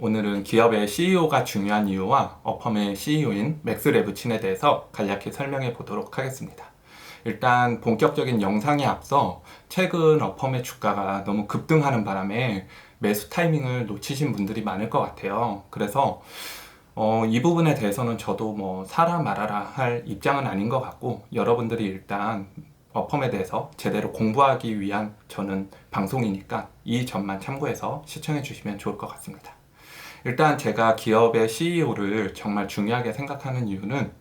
오늘은 기업의 CEO가 중요한 이유와 어펌의 CEO인 맥스 레브친에 대해서 간략히 설명해 보도록 하겠습니다. 일단 본격적인 영상에 앞서 최근 어펌의 주가가 너무 급등하는 바람에 매수 타이밍을 놓치신 분들이 많을 것 같아요. 그래서 이 부분에 대해서는 저도 뭐 사라 말아라 할 입장은 아닌 것 같고, 여러분들이 일단 어펌에 대해서 제대로 공부하기 위한 저는 방송이니까 이 점만 참고해서 시청해 주시면 좋을 것 같습니다. 일단 제가 기업의 CEO를 정말 중요하게 생각하는 이유는,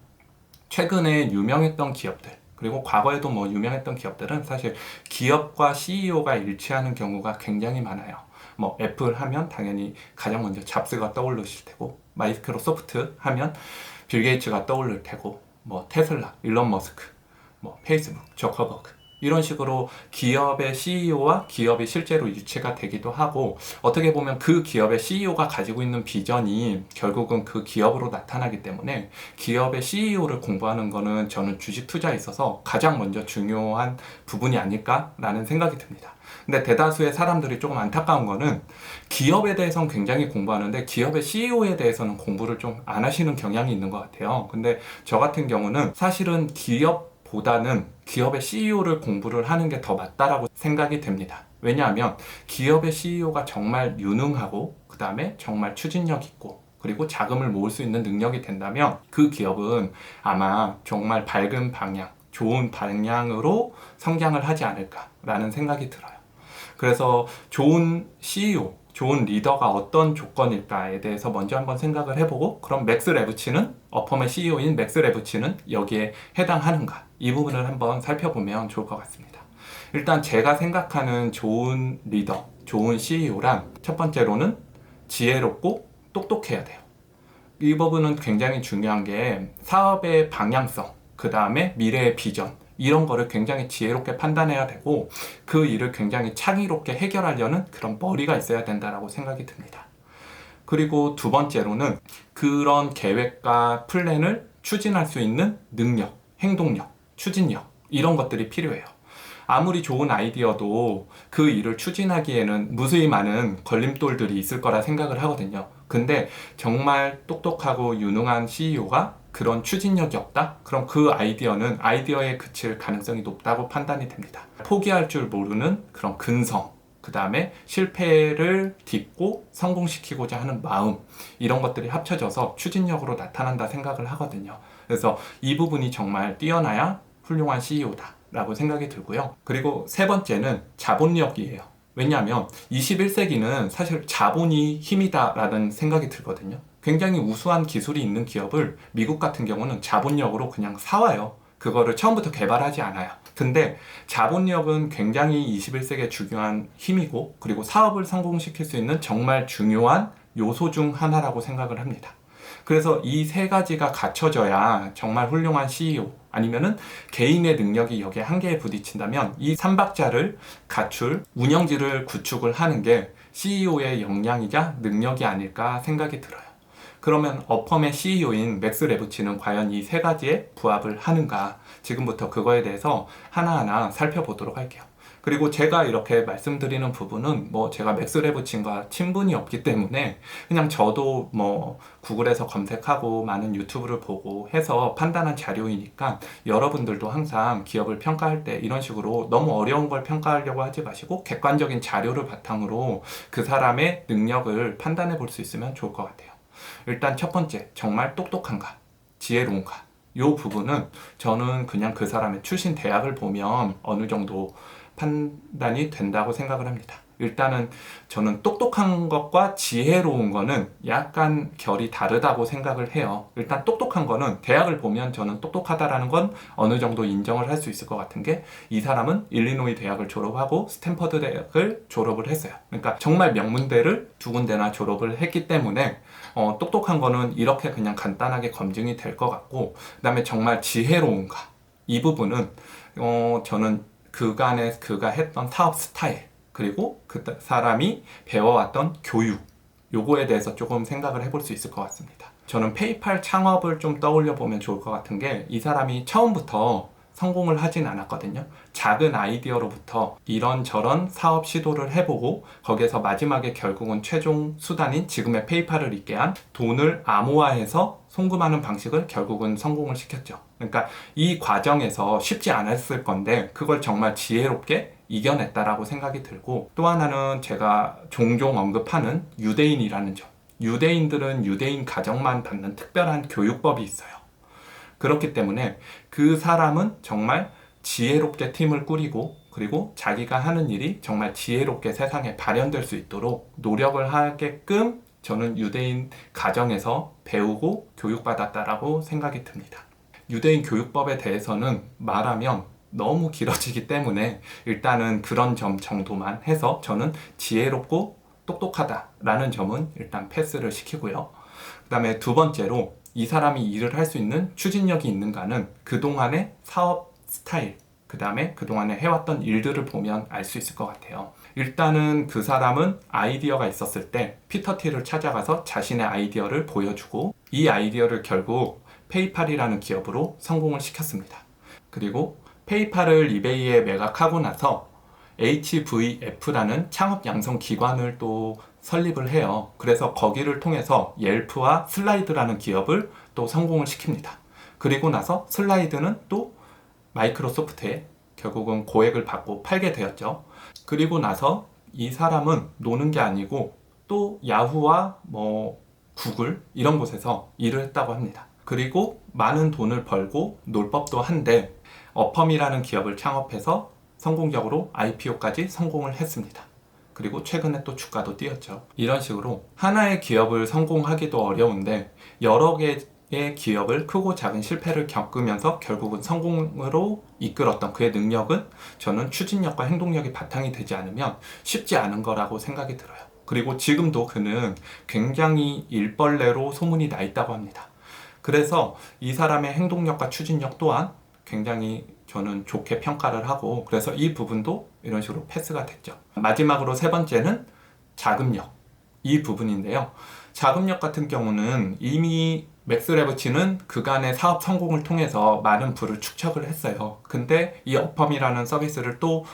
최근에 유명했던 기업들, 그리고 과거에도 뭐 유명했던 기업들은 사실 기업과 CEO가 일치하는 경우가 굉장히 많아요. 뭐 애플 하면 당연히 가장 먼저 잡스가 떠오르실 테고, 마이크로소프트 하면 빌 게이츠가 떠오를 테고, 뭐 테슬라, 일론 머스크, 뭐 페이스북, 저커버그, 이런 식으로 기업의 CEO와 기업이 실제로 유치가 되기도 하고, 어떻게 보면 그 기업의 CEO가 가지고 있는 비전이 결국은 그 기업으로 나타나기 때문에 기업의 CEO를 공부하는 거는 저는 주식 투자에 있어서 가장 먼저 중요한 부분이 아닐까라는 생각이 듭니다. 근데 대다수의 사람들이 조금 안타까운 거는, 기업에 대해서는 굉장히 공부하는데 기업의 CEO에 대해서는 공부를 좀 안 하시는 경향이 있는 것 같아요. 근데 저 같은 경우는 사실은 기업보다는 기업의 CEO를 공부를 하는 게 더 맞다라고 생각이 됩니다. 왜냐하면 기업의 CEO가 정말 유능하고, 그 다음에 정말 추진력 있고, 그리고 자금을 모을 수 있는 능력이 된다면 그 기업은 아마 정말 밝은 방향, 좋은 방향으로 성장을 하지 않을까라는 생각이 들어요. 그래서 좋은 CEO, 좋은 리더가 어떤 조건일까에 대해서 먼저 한번 생각을 해보고, 그럼 맥스 레브친은, 어펌의 CEO인 맥스 레브친은 여기에 해당하는가, 이 부분을 한번 살펴보면 좋을 것 같습니다. 일단 제가 생각하는 좋은 리더, 좋은 CEO란, 첫 번째로는 지혜롭고 똑똑해야 돼요. 이 부분은 굉장히 중요한 게, 사업의 방향성, 그 다음에 미래의 비전, 이런 거를 굉장히 지혜롭게 판단해야 되고, 그 일을 굉장히 창의롭게 해결하려는 그런 머리가 있어야 된다라고 생각이 듭니다. 그리고 두 번째로는 그런 계획과 플랜을 추진할 수 있는 능력, 행동력, 추진력, 이런 것들이 필요해요. 아무리 좋은 아이디어도 그 일을 추진하기에는 무수히 많은 걸림돌들이 있을 거라 생각을 하거든요. 근데 정말 똑똑하고 유능한 CEO가 그런 추진력이 없다? 그럼 그 아이디어는 아이디어에 그칠 가능성이 높다고 판단이 됩니다. 포기할 줄 모르는 그런 근성, 그 다음에 실패를 딛고 성공시키고자 하는 마음, 이런 것들이 합쳐져서 추진력으로 나타난다 생각을 하거든요. 그래서 이 부분이 정말 뛰어나야 훌륭한 CEO다 라고 생각이 들고요. 그리고 세 번째는 자본력이에요. 왜냐하면 21세기는 사실 자본이 힘이다 라는 생각이 들거든요. 굉장히 우수한 기술이 있는 기업을 미국 같은 경우는 자본력으로 그냥 사와요. 그거를 처음부터 개발하지 않아요. 근데 자본력은 굉장히 21세기의 중요한 힘이고, 그리고 사업을 성공시킬 수 있는 정말 중요한 요소 중 하나라고 생각을 합니다. 그래서 이 세 가지가 갖춰져야 정말 훌륭한 CEO, 아니면은 개인의 능력이 여기에 한계에 부딪힌다면 이 삼박자를 갖출 운영진을 구축을 하는 게 CEO의 역량이자 능력이 아닐까 생각이 들어요. 그러면 어펌의 CEO인 맥스 레브친은 과연 이 세 가지에 부합을 하는가? 지금부터 그거에 대해서 하나하나 살펴보도록 할게요. 그리고 제가 이렇게 말씀드리는 부분은 뭐 제가 맥스 레브친과 친분이 없기 때문에 그냥 저도 뭐 구글에서 검색하고 많은 유튜브를 보고 해서 판단한 자료이니까, 여러분들도 항상 기업을 평가할 때 이런 식으로 너무 어려운 걸 평가하려고 하지 마시고 객관적인 자료를 바탕으로 그 사람의 능력을 판단해 볼 수 있으면 좋을 것 같아요. 일단 첫 번째, 정말 똑똑한가, 지혜로운가, 이 부분은 저는 그냥 그 사람의 출신 대학을 보면 어느 정도 판단이 된다고 생각을 합니다. 일단은 저는 똑똑한 것과 지혜로운 거는 약간 결이 다르다고 생각을 해요. 일단 똑똑한 거는 대학을 보면 저는 똑똑하다라는 건 어느 정도 인정을 할 수 있을 것 같은 게, 이 사람은 일리노이 대학을 졸업하고 스탠퍼드 대학을 졸업을 했어요. 그러니까 정말 명문대를 두 군데나 졸업을 했기 때문에 똑똑한 거는 이렇게 그냥 간단하게 검증이 될 것 같고, 그 다음에 정말 지혜로운가, 이 부분은 저는 그간에 그가 했던 사업 스타일, 그리고 그 사람이 배워왔던 교육, 요거에 대해서 조금 생각을 해볼 수 있을 것 같습니다. 저는 페이팔 창업을 좀 떠올려 보면 좋을 것 같은 게, 이 사람이 처음부터 성공을 하진 않았거든요. 작은 아이디어로부터 이런저런 사업 시도를 해보고 거기에서 마지막에 결국은 최종 수단인 지금의 페이팔을 있게 한 돈을 암호화해서 송금하는 방식을 결국은 성공을 시켰죠. 그러니까 이 과정에서 쉽지 않았을 건데 그걸 정말 지혜롭게 이겨냈다라고 생각이 들고, 또 하나는 제가 종종 언급하는 유대인이라는 점. 유대인들은 유대인 가정만 받는 특별한 교육법이 있어요. 그렇기 때문에 그 사람은 정말 지혜롭게 팀을 꾸리고, 그리고 자기가 하는 일이 정말 지혜롭게 세상에 발현될 수 있도록 노력을 하게끔 저는 유대인 가정에서 배우고 교육받았다라고 생각이 듭니다. 유대인 교육법에 대해서는 말하면 너무 길어지기 때문에 일단은 그런 점 정도만 해서 저는 지혜롭고 똑똑하다라는 점은 일단 패스를 시키고요. 그 다음에 두 번째로 이 사람이 일을 할 수 있는 추진력이 있는가는 그동안의 사업 스타일, 그 다음에 그동안에 해왔던 일들을 보면 알 수 있을 것 같아요. 일단은 그 사람은 아이디어가 있었을 때 피터 틸을 찾아가서 자신의 아이디어를 보여주고, 이 아이디어를 결국 페이팔이라는 기업으로 성공을 시켰습니다. 그리고 페이팔을 이베이에 매각하고 나서 HVF라는 창업 양성 기관을 또 설립을 해요. 그래서 거기를 통해서 옐프와 슬라이드라는 기업을 또 성공을 시킵니다. 그리고 나서 슬라이드는 또 마이크로소프트에 결국은 고액을 받고 팔게 되었죠. 그리고 나서 이 사람은 노는 게 아니고 또 야후와 구글 이런 곳에서 일을 했다고 합니다. 그리고 많은 돈을 벌고 놀 법도 한데 어펌이라는 기업을 창업해서 성공적으로 IPO까지 성공을 했습니다. 그리고 최근에 또 주가도 뛰었죠. 이런 식으로 하나의 기업을 성공하기도 어려운데 여러 개의 기업을 크고 작은 실패를 겪으면서 결국은 성공으로 이끌었던 그의 능력은 저는 추진력과 행동력이 바탕이 되지 않으면 쉽지 않은 거라고 생각이 들어요. 그리고 지금도 그는 굉장히 일벌레로 소문이 나 있다고 합니다. 그래서 이 사람의 행동력과 추진력 또한 굉장히 저는 좋게 평가를 하고, 그래서 이 부분도 이런 식으로 패스가 됐죠. 마지막으로 세 번째는 자금력, 이 부분인데요. 자금력 같은 경우는 이미 맥스 레브치는 그간의 사업 성공을 통해서 많은 부를 축적을 했어요. 근데 이 어펌이라는 서비스를 또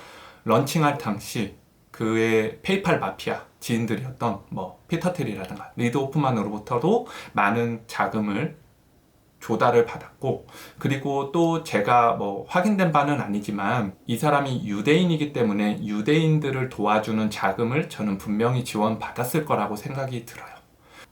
런칭할 당시 그의 페이팔 마피아 지인들이었던 피터 틸이라든가 리드 호프만으로부터도 많은 자금을 조달을 받았고, 그리고 또 제가 확인된 바는 아니지만 이 사람이 유대인이기 때문에 유대인들을 도와주는 자금을 저는 분명히 지원받았을 거라고 생각이 들어요.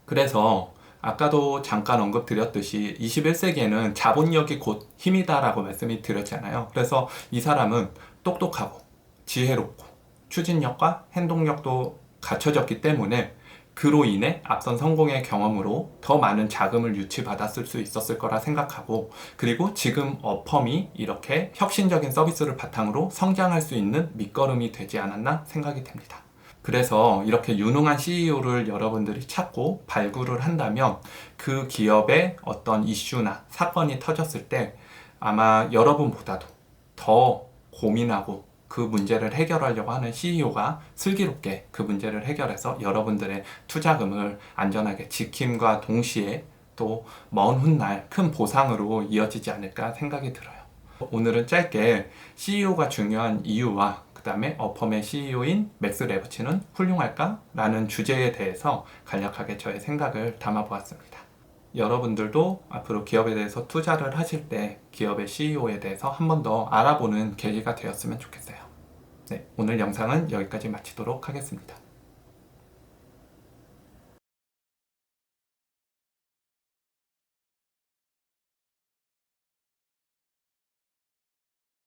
그래서 아까도 잠깐 언급드렸듯이 21세기에는 자본력이 곧 힘이다라고 말씀이 드렸잖아요. 그래서 이 사람은 똑똑하고 지혜롭고 추진력과 행동력도 갖춰졌기 때문에 그로 인해 앞선 성공의 경험으로 더 많은 자금을 유치받았을 수 있었을 거라 생각하고, 그리고 지금 어펌이 이렇게 혁신적인 서비스를 바탕으로 성장할 수 있는 밑거름이 되지 않았나 생각이 됩니다. 그래서 이렇게 유능한 CEO를 여러분들이 찾고 발굴을 한다면 그 기업의 어떤 이슈나 사건이 터졌을 때 아마 여러분보다도 더 고민하고 그 문제를 해결하려고 하는 CEO가 슬기롭게 그 문제를 해결해서 여러분들의 투자금을 안전하게 지킴과 동시에 또 먼 훗날 큰 보상으로 이어지지 않을까 생각이 들어요. 오늘은 짧게 CEO가 중요한 이유와 그 다음에 어펌의 CEO인 맥스 레브치는 훌륭할까? 라는 주제에 대해서 간략하게 저의 생각을 담아보았습니다. 여러분들도 앞으로 기업에 대해서 투자를 하실 때 기업의 CEO에 대해서 한 번 더 알아보는 계기가 되었으면 좋겠어요. 네, 오늘 영상은 여기까지 마치도록 하겠습니다.